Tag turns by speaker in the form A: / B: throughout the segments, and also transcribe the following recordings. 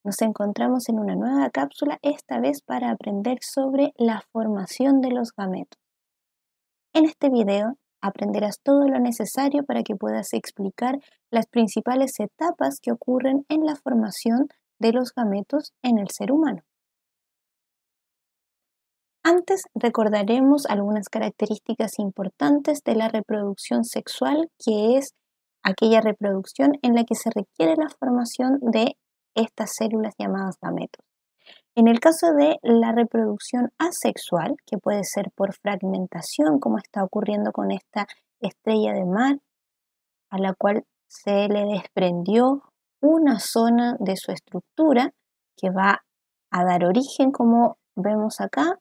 A: Nos encontramos en una nueva cápsula, esta vez para aprender sobre la formación de los gametos. En este video aprenderás todo lo necesario para que puedas explicar las principales etapas que ocurren en la formación de los gametos en el ser humano. Antes recordaremos algunas características importantes de la reproducción sexual, que es aquella reproducción en la que se requiere la formación de estas células llamadas gametos. En el caso de la reproducción asexual, que puede ser por fragmentación, como está ocurriendo con esta estrella de mar, a la cual se le desprendió una zona de su estructura que va a dar origen, como vemos acá,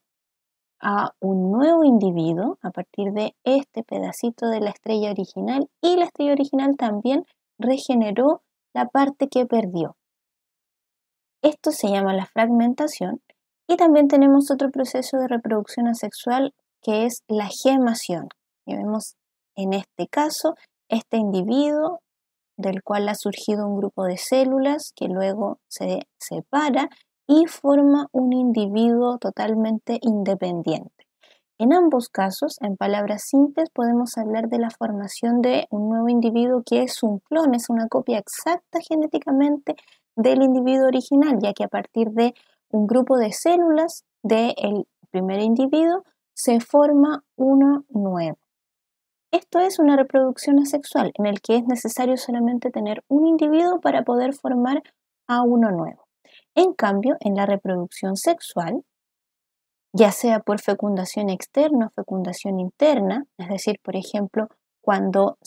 A: a un nuevo individuo a partir de este pedacito de la estrella original, y la estrella original también regeneró la parte que perdió. Esto se llama la fragmentación, y también tenemos otro proceso de reproducción asexual que es la gemación. Y vemos en este caso este individuo del cual ha surgido un grupo de células que luego se separa y forma un individuo totalmente independiente. En ambos casos, en palabras simples, podemos hablar de la formación de un nuevo individuo que es un clon, es una copia exacta genéticamente del individuo original, ya que a partir de un grupo de células del primer individuo se forma uno nuevo. Esto es una reproducción asexual, en el que es necesario solamente tener un individuo para poder formar a uno nuevo. En cambio, en la reproducción sexual, ya sea por fecundación externa o fecundación interna, es decir, por ejemplo, cuando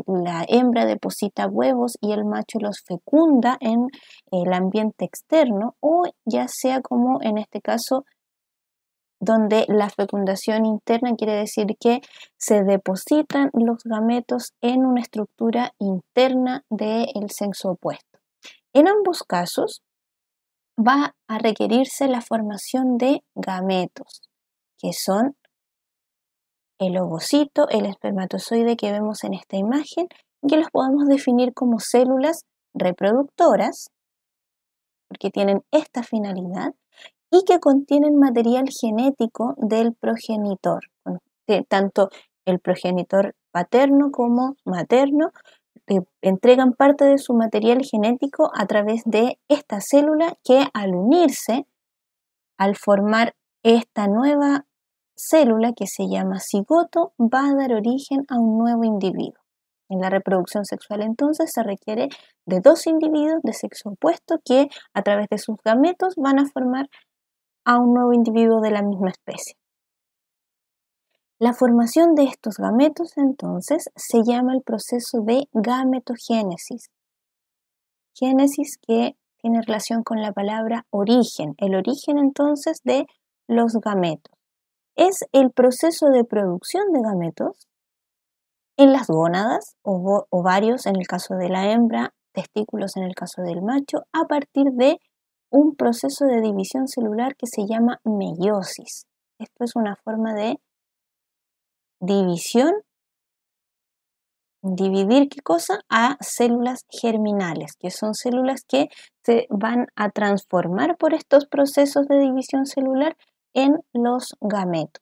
A: la hembra deposita huevos y el macho los fecunda en el ambiente externo, o ya sea como en este caso, donde la fecundación interna quiere decir que se depositan los gametos en una estructura interna del sexo opuesto. En ambos casos va a requerirse la formación de gametos, que son el ovocito, el espermatozoide que vemos en esta imagen, que los podemos definir como células reproductoras, porque tienen esta finalidad, y que contienen material genético del progenitor, tanto el progenitor paterno como materno entregan parte de su material genético a través de esta célula que, al unirse, al formar esta nueva célula que se llama cigoto, va a dar origen a un nuevo individuo. En la reproducción sexual, entonces, se requiere de dos individuos de sexo opuesto que, a través de sus gametos, van a formar a un nuevo individuo de la misma especie. La formación de estos gametos, entonces, se llama el proceso de gametogénesis. Génesis que tiene relación con la palabra origen, el origen entonces de los gametos. Es el proceso de producción de gametos en las gónadas, ovarios en el caso de la hembra, testículos en el caso del macho, a partir de un proceso de división celular que se llama meiosis. Esto es una forma de división, dividir ¿qué cosa? A células germinales, que son células que se van a transformar por estos procesos de división celular en los gametos.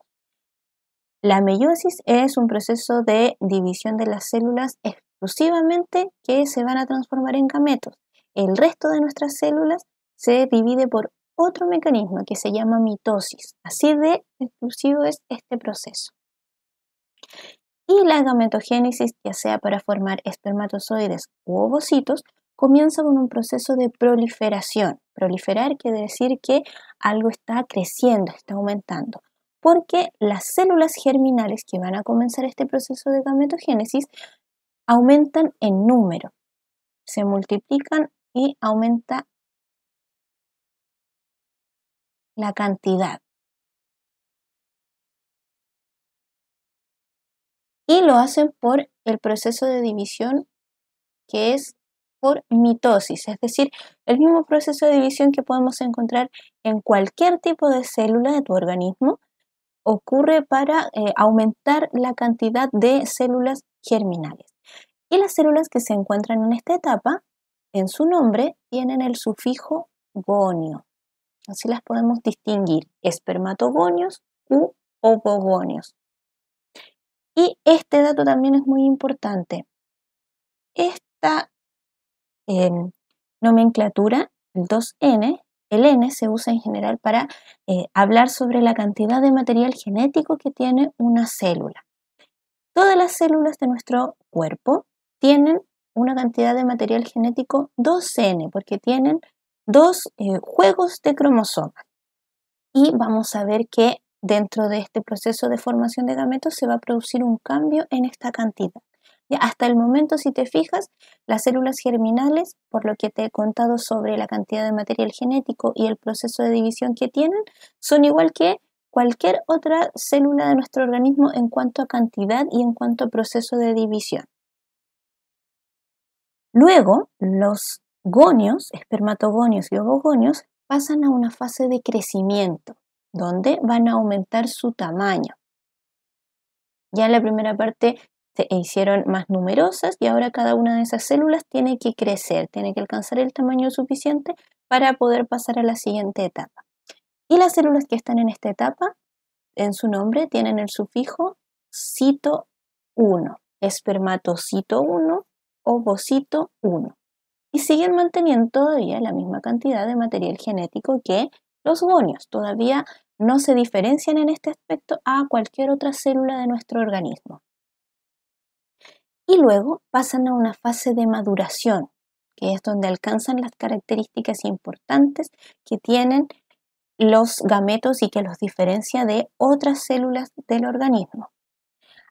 A: La meiosis es un proceso de división de las células exclusivamente que se van a transformar en gametos. El resto de nuestras células se divide por otro mecanismo que se llama mitosis. Así de exclusivo es este proceso. Y la gametogénesis, ya sea para formar espermatozoides u ovocitos, comienza con un proceso de proliferación. Proliferar quiere decir que algo está creciendo, está aumentando, porque las células germinales que van a comenzar este proceso de gametogénesis aumentan en número, se multiplican y aumenta la cantidad. Y lo hacen por el proceso de división que es por mitosis, es decir, el mismo proceso de división que podemos encontrar en cualquier tipo de célula de tu organismo, ocurre para aumentar la cantidad de células germinales. Y las células que se encuentran en esta etapa, en su nombre, tienen el sufijo ovogonio. Así las podemos distinguir, espermatogonios u ovogonios. Y este dato también es muy importante. Esta nomenclatura, el 2N, el N se usa en general para hablar sobre la cantidad de material genético que tiene una célula. Todas las células de nuestro cuerpo tienen una cantidad de material genético 2N porque tienen dos juegos de cromosomas. Y vamos a ver que dentro de este proceso de formación de gametos se va a producir un cambio en esta cantidad. Ya, hasta el momento, si te fijas, las células germinales, por lo que te he contado sobre la cantidad de material genético y el proceso de división que tienen, son igual que cualquier otra célula de nuestro organismo en cuanto a cantidad y en cuanto a proceso de división. Luego, los gonios, espermatogonios y ovogonios, pasan a una fase de crecimiento, donde van a aumentar su tamaño. Ya en la primera parte se hicieron más numerosas y ahora cada una de esas células tiene que crecer, tiene que alcanzar el tamaño suficiente para poder pasar a la siguiente etapa. Y las células que están en esta etapa, en su nombre, tienen el sufijo cito 1, espermatocito 1, ovocito 1. Y siguen manteniendo todavía la misma cantidad de material genético que los gonios. Todavía no se diferencian en este aspecto a cualquier otra célula de nuestro organismo. Y luego pasan a una fase de maduración, que es donde alcanzan las características importantes que tienen los gametos y que los diferencia de otras células del organismo.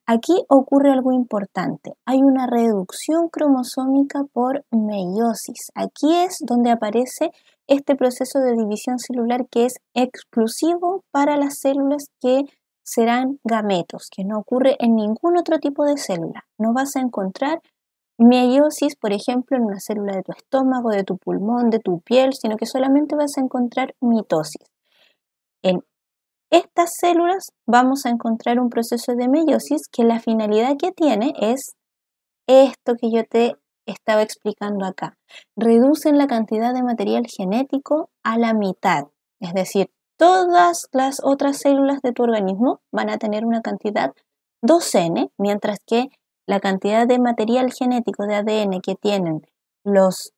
A: Aquí ocurre algo importante. Hay una reducción cromosómica por meiosis. Aquí es donde aparece este proceso de división celular que es exclusivo para las células que serán gametos, que no ocurre en ningún otro tipo de célula. No vas a encontrar meiosis, por ejemplo, en una célula de tu estómago, de tu pulmón, de tu piel, sino que solamente vas a encontrar mitosis. En estas células vamos a encontrar un proceso de meiosis que la finalidad que tiene es esto que yo te estaba explicando acá. Reducen la cantidad de material genético a la mitad. Es decir, todas las otras células de tu organismo van a tener una cantidad 2N, mientras que la cantidad de material genético de ADN que tienen los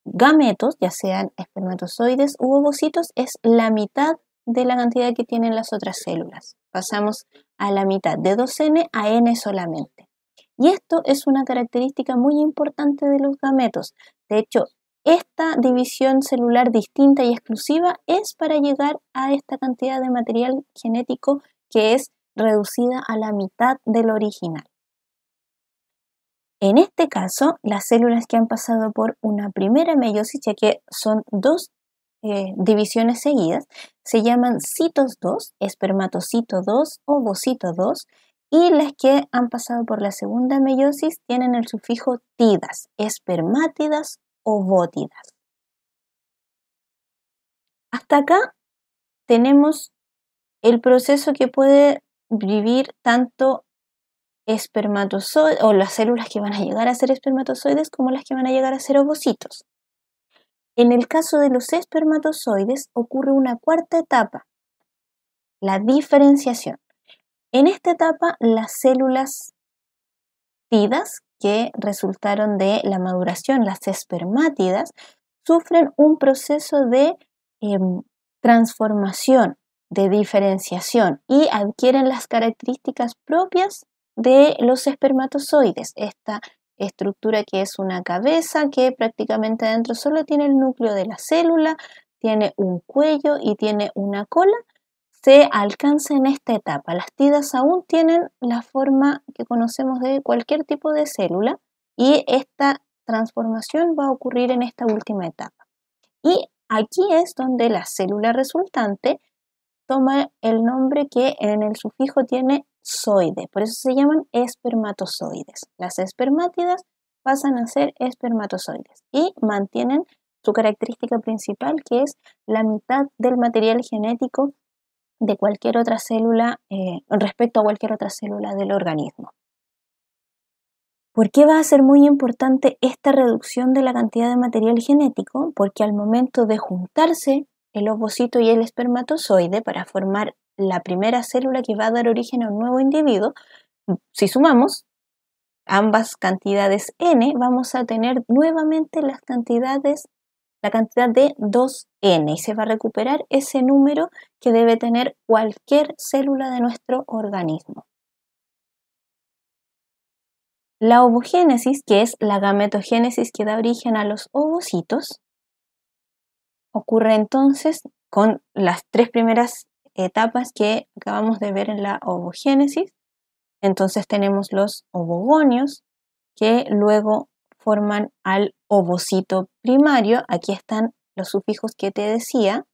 A: gametos, ya sean espermatozoides u ovocitos, es la mitad de la cantidad que tienen las otras células. Pasamos a la mitad, de 2N a N solamente. Y esto es una característica muy importante de los gametos. De hecho, esta división celular distinta y exclusiva es para llegar a esta cantidad de material genético que es reducida a la mitad del original. En este caso, las células que han pasado por una primera meiosis, ya que son dos divisiones seguidas, se llaman citos 2, espermatocito 2, ovocito 2, y las que han pasado por la segunda meiosis tienen el sufijo tidas, espermátidas, ovótidas. Hasta acá tenemos el proceso que puede vivir tanto espermatozoides o las células que van a llegar a ser espermatozoides como las que van a llegar a ser ovocitos. En el caso de los espermatozoides ocurre una cuarta etapa, la diferenciación. En esta etapa, las células tidas que resultaron de la maduración, las espermátidas, sufren un proceso de transformación, de diferenciación y adquieren las características propias de los espermatozoides. Esta estructura que es una cabeza que prácticamente adentro solo tiene el núcleo de la célula, tiene un cuello y tiene una cola, se alcanza en esta etapa. Las tidas aún tienen la forma que conocemos de cualquier tipo de célula y esta transformación va a ocurrir en esta última etapa. Y aquí es donde la célula resultante toma el nombre que en el sufijo tiene zoide, por eso se llaman espermatozoides. Las espermátidas pasan a ser espermatozoides y mantienen su característica principal, que es la mitad del material genético de cualquier otra célula respecto a cualquier otra célula del organismo. ¿Por qué va a ser muy importante esta reducción de la cantidad de material genético? Porque al momento de juntarse el ovocito y el espermatozoide para formar la primera célula que va a dar origen a un nuevo individuo, si sumamos ambas cantidades n, vamos a tener nuevamente la cantidad de 2n y se va a recuperar ese número que debe tener cualquier célula de nuestro organismo. La ovogénesis, que es la gametogénesis que da origen a los ovocitos, ocurre entonces con las tres primeras etapas que acabamos de ver en la ovogénesis. Entonces tenemos los ovogonios, que luego forman al ovocito primario. Aquí están los sufijos que te decía: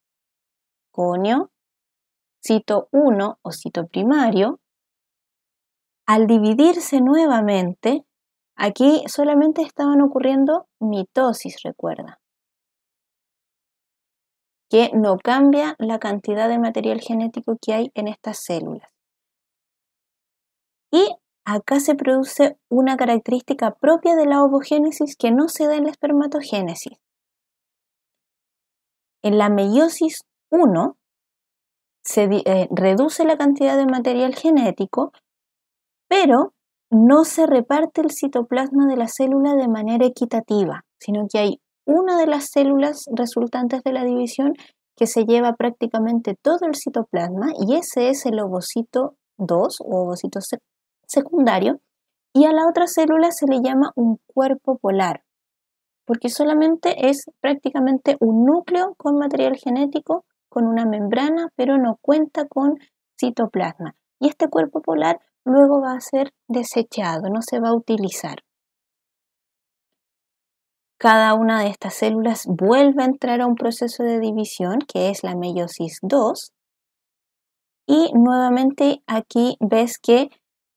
A: conio, cito 1 o cito primario. Al dividirse nuevamente, aquí solamente estaban ocurriendo mitosis, recuerda, que no cambia la cantidad de material genético que hay en estas células. Y acá se produce una característica propia de la ovogénesis que no se da en la espermatogénesis. En la meiosis 1 se reduce la cantidad de material genético, pero no se reparte el citoplasma de la célula de manera equitativa, sino que hay una de las células resultantes de la división que se lleva prácticamente todo el citoplasma, y ese es el ovocito 2 o ovocito secundario, y a la otra célula se le llama un cuerpo polar, porque solamente es prácticamente un núcleo con material genético, con una membrana, pero no cuenta con citoplasma. Y este cuerpo polar luego va a ser desechado, no se va a utilizar. Cada una de estas células vuelve a entrar a un proceso de división, que es la meiosis 2, y nuevamente aquí ves que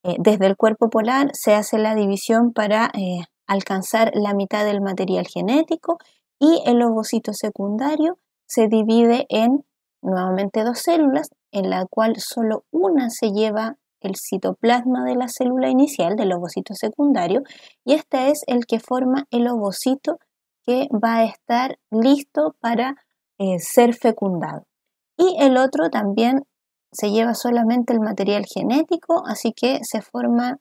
A: desde el cuerpo polar se hace la división para alcanzar la mitad del material genético, y el ovocito secundario se divide en nuevamente dos células, en la cual solo una se lleva el citoplasma de la célula inicial del ovocito secundario, y este es el que forma el ovocito que va a estar listo para ser fecundado. Y el otro también se lleva solamente el material genético, así que se forman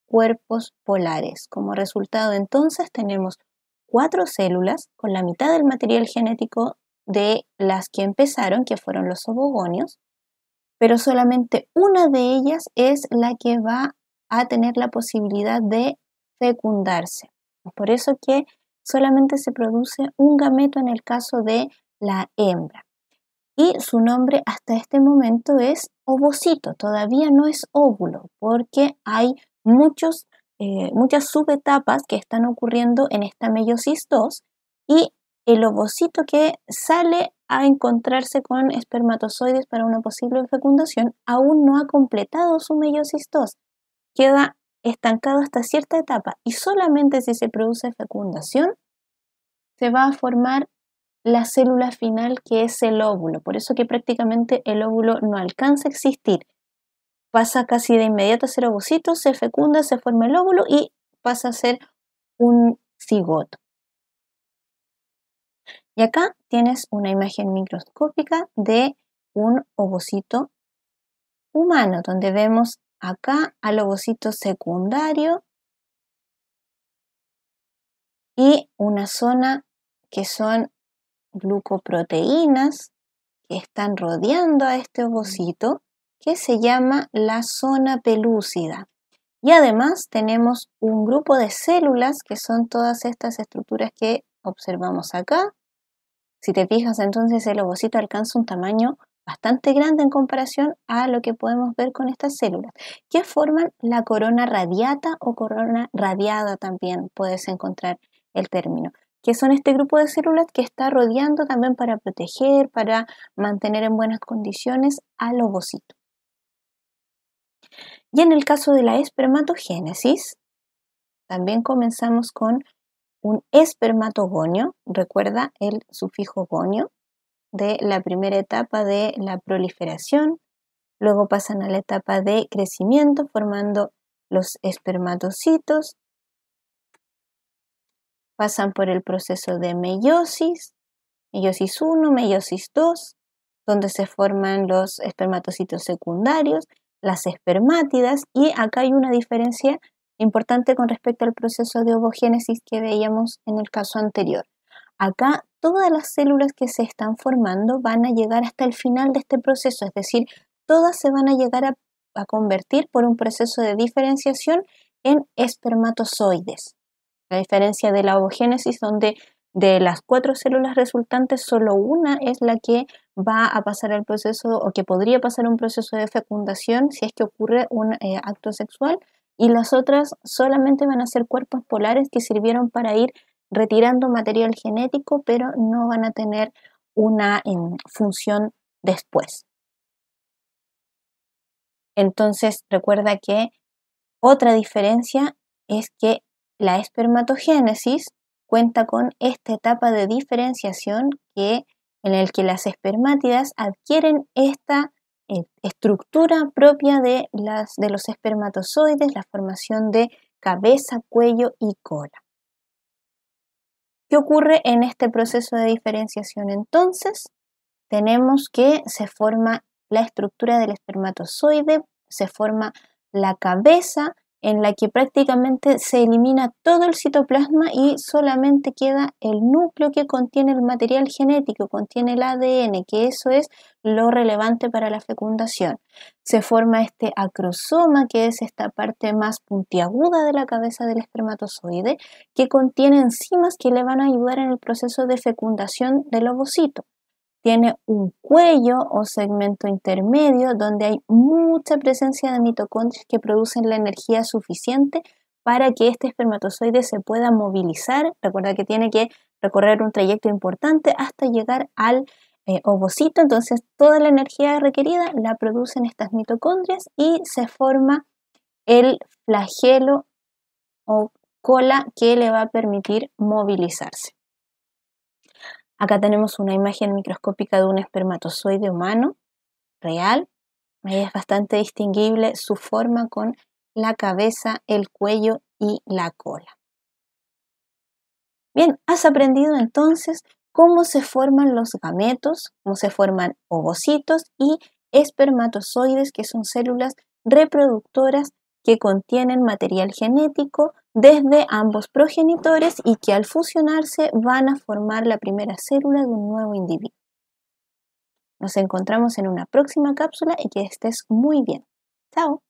A: cuerpos polares. Como resultado, entonces, tenemos 4 células con la mitad del material genético de las que empezaron, que fueron los ovogonios, pero solamente una de ellas es la que va a tener la posibilidad de fecundarse. Por eso que solamente se produce un gameto en el caso de la hembra. Y su nombre hasta este momento es ovocito, todavía no es óvulo, porque hay muchas subetapas que están ocurriendo en esta meiosis 2, y el ovocito que sale a encontrarse con espermatozoides para una posible fecundación aún no ha completado su meiosis 2, queda estancado hasta cierta etapa, y solamente si se produce fecundación se va a formar la célula final, que es el óvulo. Por eso que prácticamente el óvulo no alcanza a existir. Pasa casi de inmediato a ser ovocito, se fecunda, se forma el óvulo y pasa a ser un cigoto. Y acá tienes una imagen microscópica de un ovocito humano, donde vemos acá al ovocito secundario y una zona que son glucoproteínas que están rodeando a este ovocito, que se llama la zona pelúcida. Y además tenemos un grupo de células que son todas estas estructuras que observamos acá. Si te fijas, entonces el ovocito alcanza un tamaño bastante grande en comparación a lo que podemos ver con estas células, que forman la corona radiata o corona radiada, también puedes encontrar el término, que son este grupo de células que está rodeando también para proteger, para mantener en buenas condiciones al ovocito. Y en el caso de la espermatogénesis, también comenzamos con un espermatogonio, recuerda el sufijo gonio, de la primera etapa de la proliferación, luego pasan a la etapa de crecimiento formando los espermatocitos, pasan por el proceso de meiosis, meiosis 1, meiosis 2, donde se forman los espermatocitos secundarios, las espermátidas, y acá hay una diferencia importante con respecto al proceso de ovogénesis que veíamos en el caso anterior. Acá todas las células que se están formando van a llegar hasta el final de este proceso, es decir, todas se van a llegar a convertir por un proceso de diferenciación en espermatozoides. A diferencia de la ovogénesis, donde de las 4 células resultantes, solo una es la que va a pasar el proceso o que podría pasar un proceso de fecundación si es que ocurre un acto sexual, y las otras solamente van a ser cuerpos polares que sirvieron para ir retirando material genético, pero no van a tener una función después. Entonces, recuerda que otra diferencia es que la espermatogénesis cuenta con esta etapa de diferenciación en el que las espermátidas adquieren esta estructura propia de los espermatozoides, la formación de cabeza, cuello y cola. ¿Qué ocurre en este proceso de diferenciación? Entonces, tenemos que se forma la estructura del espermatozoide, se forma la cabeza, en la que prácticamente se elimina todo el citoplasma y solamente queda el núcleo que contiene el material genético, contiene el ADN, que eso es lo relevante para la fecundación. Se forma este acrosoma, que es esta parte más puntiaguda de la cabeza del espermatozoide, que contiene enzimas que le van a ayudar en el proceso de fecundación del ovocito. Tiene un cuello o segmento intermedio donde hay mucha presencia de mitocondrias que producen la energía suficiente para que este espermatozoide se pueda movilizar. Recuerda que tiene que recorrer un trayecto importante hasta llegar al ovocito, entonces toda la energía requerida la producen estas mitocondrias y se forma el flagelo o cola que le va a permitir movilizarse. Acá tenemos una imagen microscópica de un espermatozoide humano real. Ahí es bastante distinguible su forma con la cabeza, el cuello y la cola. Bien, has aprendido entonces cómo se forman los gametos, cómo se forman ovocitos y espermatozoides, que son células reproductoras que contienen material genético desde ambos progenitores y que al fusionarse van a formar la primera célula de un nuevo individuo. Nos encontramos en una próxima cápsula y que estés muy bien. Chao.